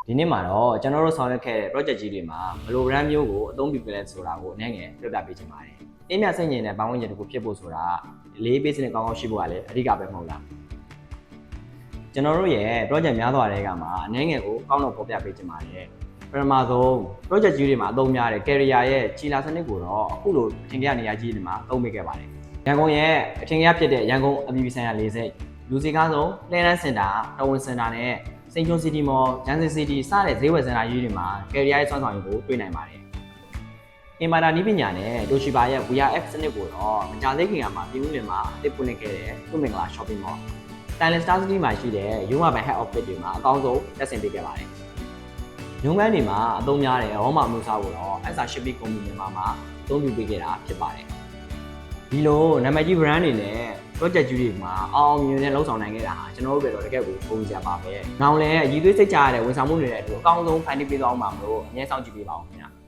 ဒီနေ့မှာတော့ကျွန်တော်တို့ဆောင်ရွက်ခဲ့တဲ့ project ကြီးတွေမှာဘယ်လို brand မျိုးကိုအသုံးပြုပေးလဲဆိုတာကိုအနည်းငယ်ပြောပြပေးချင်ပါတယ်။အင်းမြစိတ်ငြိမ်တဲ့ပတ်ဝန်းကျင်တစ်ခုဖြစ်ဖို့ဆိုတာလေး base နဲ့ကောင်းကောင်းရှိဖို့ကလည်းအဓိကပဲမဟုတ်လား။ကျွန်တော်တို့ရဲ့ project များစွာတွေကမှာအနည်းငယ်ကိုကောင်းတော့ပေါ်ပြပေးချင်ပါတယ်။ပထမဆုံး project ကြီးတွေမှာအသုံးများတဲ့ carrier ရဲ့ခြေလာစနစ်ကိုတော့အခုလိုအထင်ကြီးနေရာကြီးတွေမှာအသုံးပေးခဲ့ပါတယ်။ရန်ကုန်ရဲ့အထင်ကြီးဖြစ်တဲ့ရန်ကုန်အပြည်ပြည်ဆိုင်ရာလေဆိပ်လူစီကားဆုံးလှည့်လန်းစင်တာတော်ဝင်စင်တာနဲ့စိန်ချုံစီတီမော်ဂျန်စီစီတီစတဲ့ဈေးဝယ်စင်တာကြီးတွေမှာ carrier ရဲ့စွမ်းဆောင်ရည်ကိုတွေ့နိုင်ပါတယ်။အင်မာတာနည်းပညာနဲ့ Toshiba ရဲ့ VRF စနစ်ကိုတော့မကြာသေးခင်ကမှပြည်ဦးလင်မှာအသစ်ဖွင့်ခဲ့တဲ့သူ့မင်္ဂလာ shopping mall Thailand Star City မှာရှိတဲ့ Yuma Bank Head Office တွေမှာအကောင်းဆုံးတက်ဆင်ပေးခဲ့ပါတယ်။ရုံးခန်းတွေမှာအသုံးများတဲ့ဟောမှာမျိုးစားကိုတော့ SR Shipping Company မှာအသုံးပြုပေးခဲ့တာဖြစ်ပါတယ်။ဒီလိုနာမည်ကြီး brand တွေနဲ့ project ကြီးတွေမှာအောင်မြင်နဲ့လှုပ်ဆောင်နိုင်ခဲ့တာဟာကျွန်တော်တို့ကတော့တကယ်ကိုပုံစံပါပဲ။နောက်လည်းရည်သွေးစိတ်ကြရတဲ့ဝန်ဆောင်မှုတွေနဲ့အတူအကောင်းဆုံးဖန်တီးပေးသွားအောင်ပါမလို့အမြဲစောင့်ကြည့်ပေးပါအောင်ခင်ဗျာ။